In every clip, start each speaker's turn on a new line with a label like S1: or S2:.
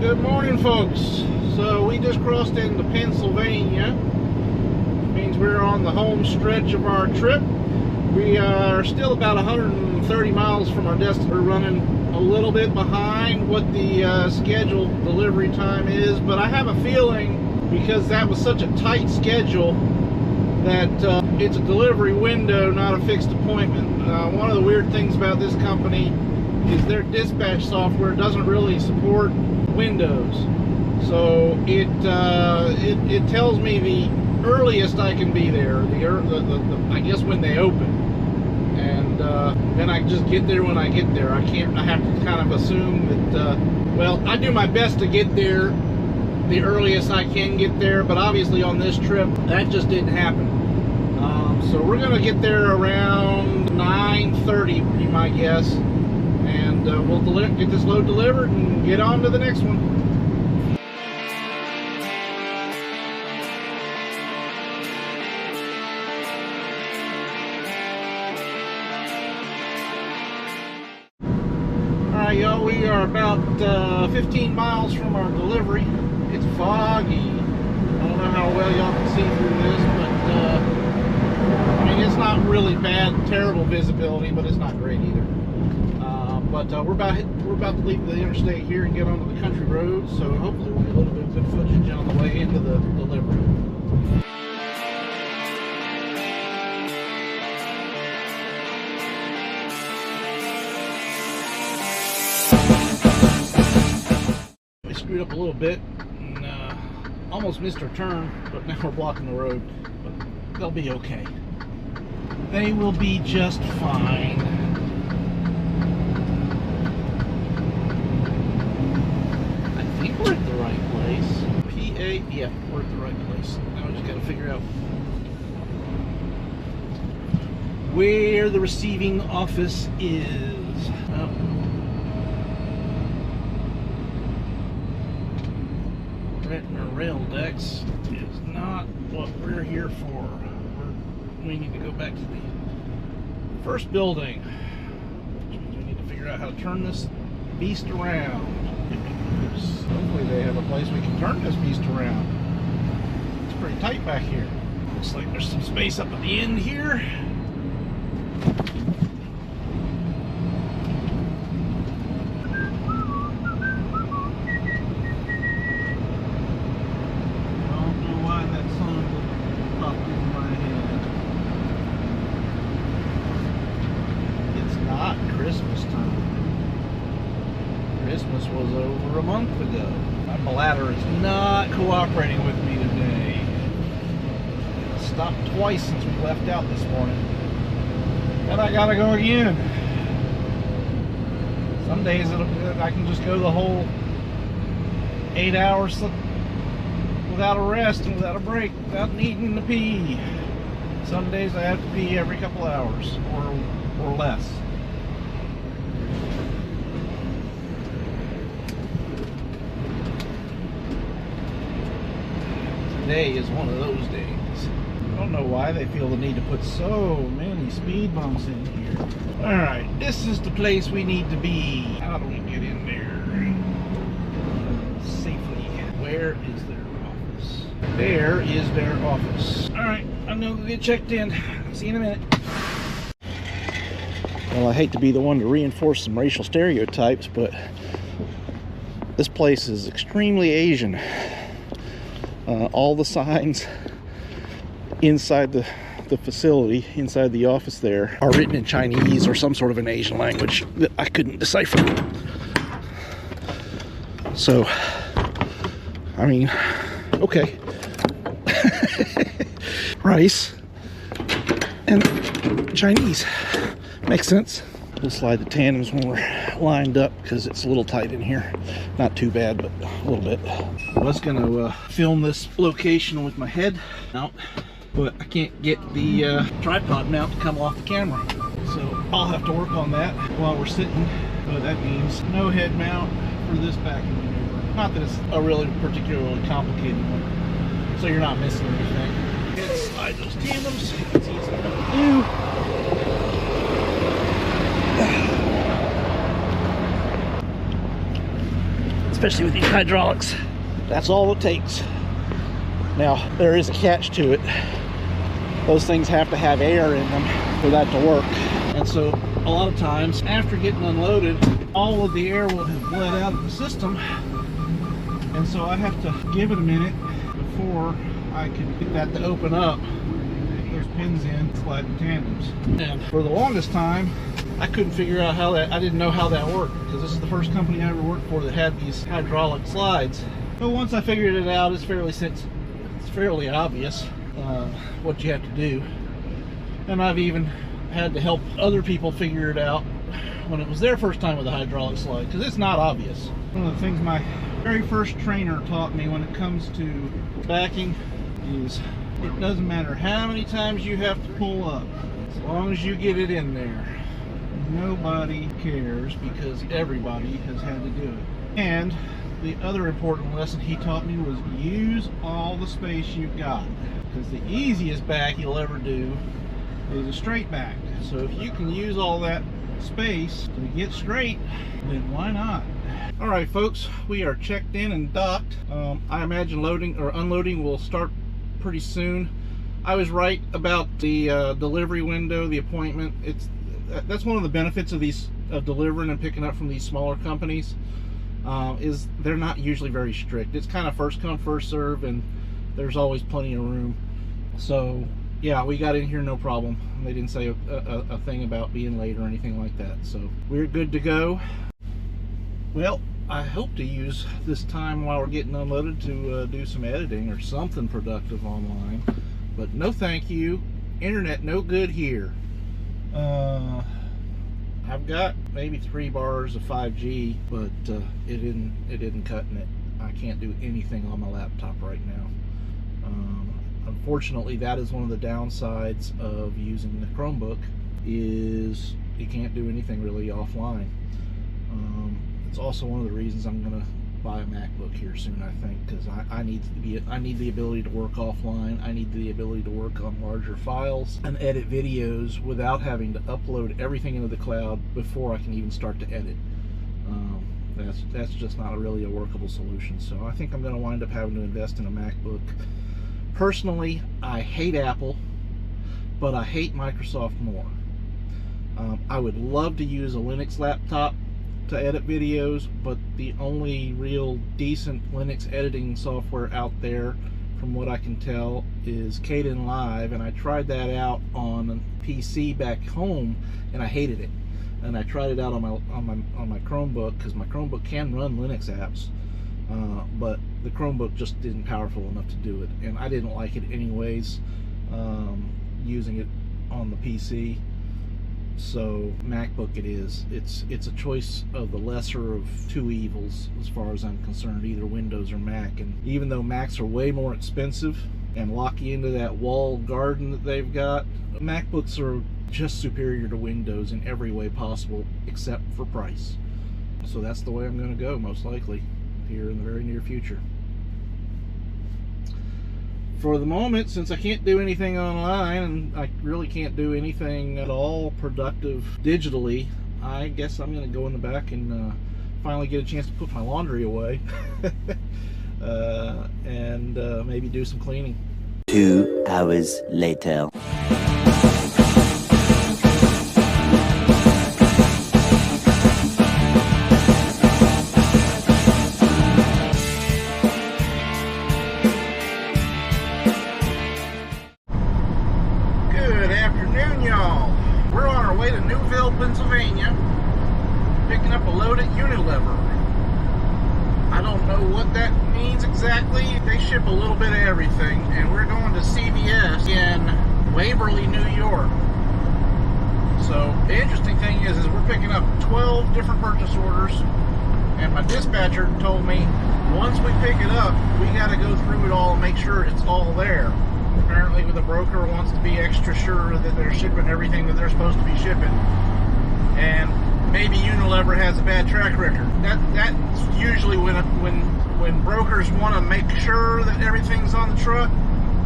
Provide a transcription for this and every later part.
S1: Good morning, folks. So we just crossed into Pennsylvania, which means we're on the home stretch of our trip. We are still about 130 miles from our destination. We're running a little bit behind what the scheduled delivery time is, but I have a feeling, because that was such a tight schedule, that it's a delivery window, not a fixed appointment. One of the weird things about this company is their dispatch software doesn't really support Windows, so it tells me the earliest I can be there, I guess when they open, and then I just get there when I get there. I have to kind of assume that well, I do my best to get there the earliest I can get there, but obviously on this trip that just didn't happen. So we're gonna get there around 9:30, be my guess, and we'll get this load delivered and get on to the next one. Alright, y'all, we are about 15 miles from our delivery. It's foggy. I don't know how well y'all can see through this, but I mean, it's not really bad, terrible visibility, but it's not great either. But we're about to leave the interstate here and get onto the country road, so hopefully we'll get a little bit of good footage on the way into the delivery. We screwed up a little bit and almost missed our turn, but now we're blocking the road. But they'll be okay. They will be just fine. We're at the right place. Yeah, we're at the right place. Now we just got to figure out where the receiving office is. Oh. Retina rail decks is not what we're here for. We need to go back to the first building, which means we need to figure out how to turn this beast around. Hopefully they have a place we can turn this beast around. It's pretty tight back here. Looks like there's some space up at the end here. I don't know why that song popped in my head. It's not Christmas time. Christmas was over a month ago. My bladder is not cooperating with me today. It's stopped twice since we left out this morning. And I gotta go again. Some days I can just go the whole 8 hours without a rest and without a break, without needing to pee. Some days I have to pee every couple hours or less. Today is one of those days. I don't know why they feel the need to put so many speed bumps in here. Alright, this is the place we need to be. How do we get in there safely? Where is their office? There is their office. Alright, I'm gonna go get checked in. See you in a minute. Well, I hate to be the one to reinforce some racial stereotypes, but this place is extremely Asian. All the signs inside the facility, inside the office there, are written in Chinese or some sort of an Asian language that I couldn't decipher. So, I mean, okay. Rice and Chinese. Makes sense. We'll slide the tandems when we're lined up because it's a little tight in here. Not too bad, but a little bit. I was gonna film this location with my head out, but I can't get the tripod mount to come off the camera. So I'll have to work on that while we're sitting. But that means no head mount for this backing maneuver. Not that it's a really particularly complicated one, so you're not missing anything. Let's slide those tandems. It's easy enough to do. especially with these hydraulics. That's all it takes. Now, there is a catch to it. Those things have to have air in them for that to work. And so a lot of times after getting unloaded, all of the air will have bled out of the system. And so I have to give it a minute before I can get that to open up. Those pins in, slide the tandems. And for the longest time, I couldn't figure out how that, I didn't know how that worked, because this is the first company I ever worked for that had these hydraulic slides. But once I figured it out, it's fairly obvious what you have to do. And I've even had to help other people figure it out when it was their first time with a hydraulic slide, because it's not obvious. One of the things my very first trainer taught me when it comes to backing is it doesn't matter how many times you have to pull up, as long as you get it in there. Nobody cares, because everybody has had to do it. And the other important lesson he taught me was use all the space you've got, because the easiest back you'll ever do is a straight back. So if you can use all that space to get straight, then why not? All right, folks, we are checked in and docked. I imagine loading or unloading will start pretty soon. I was right about the delivery window, the appointment. That's one of the benefits of these delivering and picking up from these smaller companies, is they're not usually very strict. It's kind of first come, first serve, and there's always plenty of room. So yeah, we got in here no problem. They didn't say a thing about being late or anything like that. So we're good to go. Well, I hope to use this time while we're getting unloaded to do some editing or something productive online. But no thank you. Internet no good here. I've got maybe 3 bars of 5G, but it isn't cutting it. I can't do anything on my laptop right now. Unfortunately, that is one of the downsides of using the Chromebook, is you can't do anything really offline. It's also one of the reasons I'm gonna buy a MacBook here soon, I think, because I need the ability to work offline. I need the ability to work on larger files and edit videos without having to upload everything into the cloud before I can even start to edit. That's just not really a workable solution. So I think I'm going to wind up having to invest in a MacBook. Personally, I hate Apple, but I hate Microsoft more. I would love to use a Linux laptop to edit videos, but the only real decent Linux editing software out there, from what I can tell, is Kdenlive, and I tried that out on a PC back home and I hated it. And I tried it out on my Chromebook, because my Chromebook can run Linux apps, but the Chromebook just isn't powerful enough to do it, and I didn't like it anyways, using it on the PC. So MacBook it is. It's a choice of the lesser of two evils as far as I'm concerned, either Windows or Mac. And even though Macs are way more expensive and lock you into that walled garden that they've got, MacBooks are just superior to Windows in every way possible except for price. So that's the way I'm going to go, most likely, here in the very near future. For the moment, since I can't do anything online and I really can't do anything at all productive digitally, I guess I'm going to go in the back and finally get a chance to put my laundry away and maybe do some cleaning.
S2: 2 hours later.
S1: Pennsylvania, picking up a load at Unilever. I don't know what that means exactly. They ship a little bit of everything, and we're going to CVS in Waverly, New York. So the interesting thing is we're picking up 12 different purchase orders, and my dispatcher told me once we pick it up, we got to go through it all and make sure it's all there. Apparently, the broker wants to be extra sure that they're shipping everything that they're supposed to be shipping. And maybe Unilever has a bad track record. That's usually when brokers want to make sure that everything's on the truck,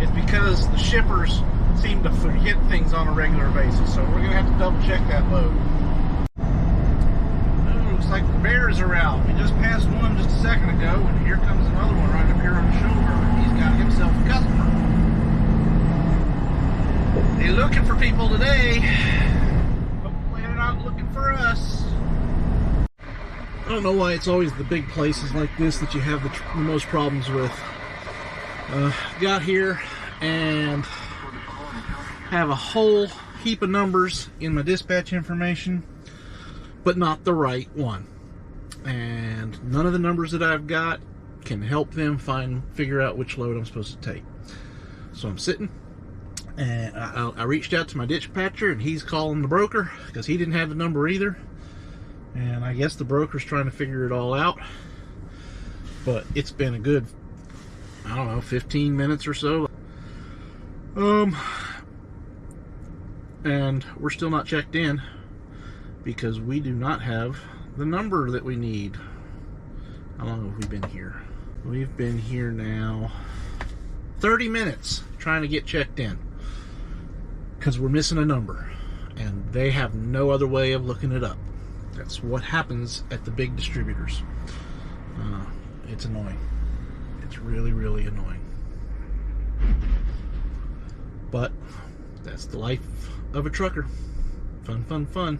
S1: it's because the shippers seem to forget things on a regular basis. So we're going to have to double check that load. Ooh, looks like the bears are out. We just passed one just a second and here comes another one right up here on the shoulder. He's got himself a customer. They're looking for people today. Hopefully they're not looking for us. I don't know why it's always the big places like this that you have the most problems with. Got here and have a whole heap of numbers in my dispatch information, but not the right one. And none of the numbers that I've got can help them figure out which load I'm supposed to take. So I'm sitting, and I reached out to my dispatcher, and he's calling the broker because he didn't have the number either. And I guess the broker's trying to figure it all out. But it's been a good, I don't know, 15 minutes or so. And we're still not checked in because we do not have the number that we need. How long have we been here? We've been here now 30 minutes trying to get checked in because we're missing a number, and they have no other way of looking it up. That's what happens at the big distributors. It's annoying. It's really, really annoying. But that's the life of a trucker. Fun, fun, fun.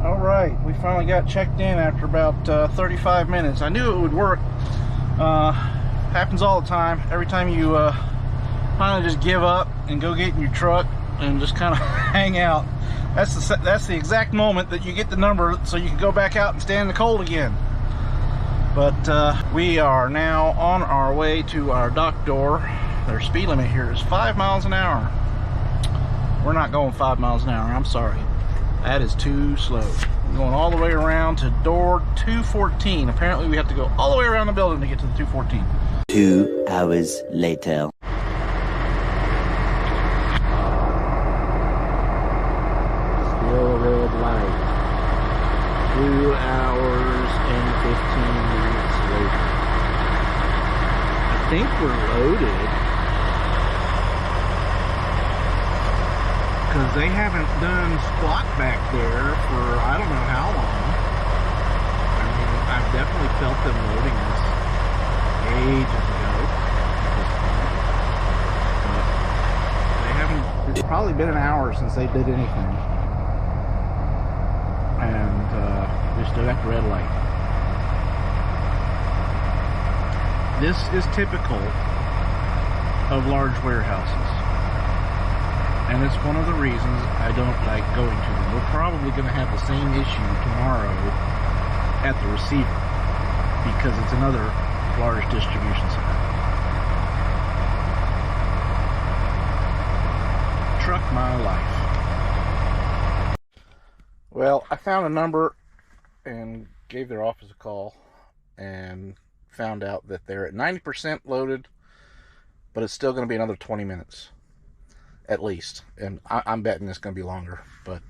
S1: All right, we finally got checked in after about 35 minutes. I knew it would work. Happens all the time. Every time you finally just give up and go get in your truck and just kind of hang out, that's the exact moment that you get the number so you can go back out and stand in the cold again. But we are now on our way to our dock door. Their speed limit here is 5 miles an hour. We're not going 5 miles an hour, I'm sorry. That is too slow. We're going all the way around to door 214. Apparently we have to go all the way around the building to get to the 214.
S2: 2 hours later.
S1: Still a red light. 2 hours and 15 minutes later. I think we're loaded. Because they haven't done squat back there for I don't know how long. I mean, I've definitely felt them loading this ages ago at this point. But they haven't, it's probably been an hour since they did anything. And we still got the red light. This is typical of large warehouses. And it's one of the reasons I don't like going to them. We're probably going to have the same issue tomorrow at the receiver because it's another large distribution center. Truck my life. Well, I found a number and gave their office a call and found out that they're at 90% loaded, but it's still going to be another 20 minutes. At least, and I'm betting it's going to be longer, but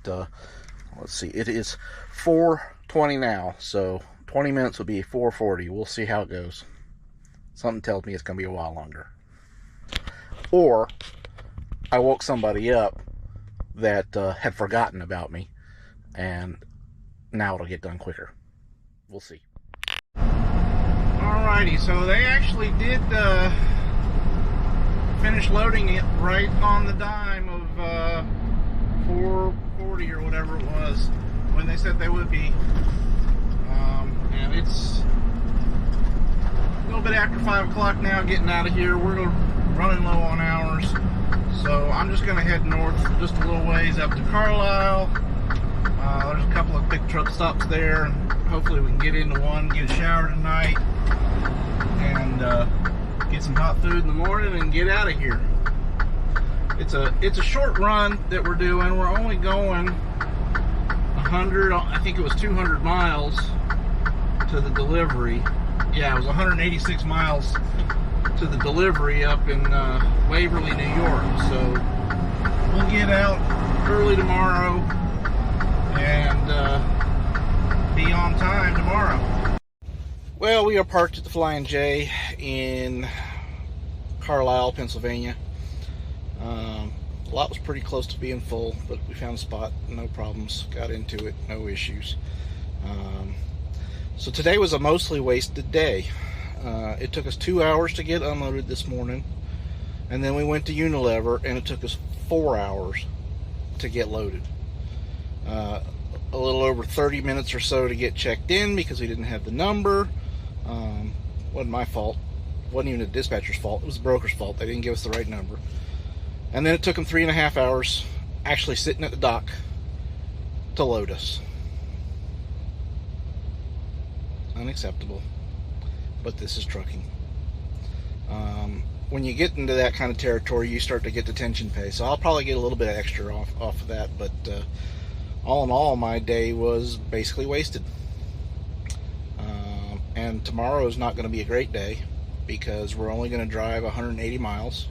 S1: let's see, it is 4:20 now, so 20 minutes will be 4:40. We'll see how it goes. Something tells me it's going to be a while longer, or I woke somebody up that had forgotten about me, and now it'll get done quicker. We'll see. Alrighty, so they actually did finish loading it right on the dime of 4:40 or whatever it was when they said they would be. And it's a little bit after 5 o'clock now, getting out of here. We're running low on hours, so I'm just going to head north just a little ways up to Carlisle. There's a couple of quick truck stops there, and hopefully we can get into one, get a shower tonight, and get some hot food in the morning and get out of here. It's a short run that we're doing. We're only going 100, I think it was 200 miles to the delivery. Yeah, it was 186 miles to the delivery up in Waverly, New York. So we'll get out early tomorrow and be on time tomorrow. Well, we are parked at the Flying J in Carlisle, Pennsylvania. The lot was pretty close to being full, but we found a spot, no problems, got into it, no issues. So today was a mostly wasted day. It took us 2 hours to get unloaded this morning, and then we went to Unilever and it took us 4 hours to get loaded. A little over 30 minutes or so to get checked in because we didn't have the number. Wasn't my fault. Wasn't even the dispatcher's fault. It was the broker's fault. They didn't give us the right number. And then it took them 3.5 hours actually sitting at the dock to load us. Unacceptable. But this is trucking. When you get into that kind of territory, you start to get detention pay. So I'll probably get a little bit extra off of that. But all in all, my day was basically wasted. And tomorrow is not going to be a great day because we're only going to drive 180 miles.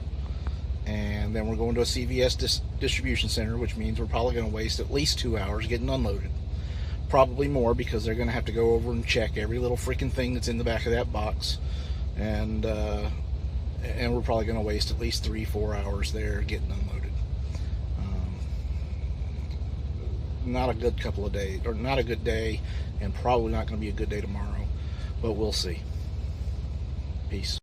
S1: And then we're going to a CVS distribution center, which means we're probably going to waste at least 2 hours getting unloaded. Probably more because they're going to have to go over and check every little freaking thing that's in the back of that box. And we're probably going to waste at least 3-4 hours there getting unloaded. Not a good couple of days, or not a good day, and probably not going to be a good day tomorrow, but we'll see. Peace.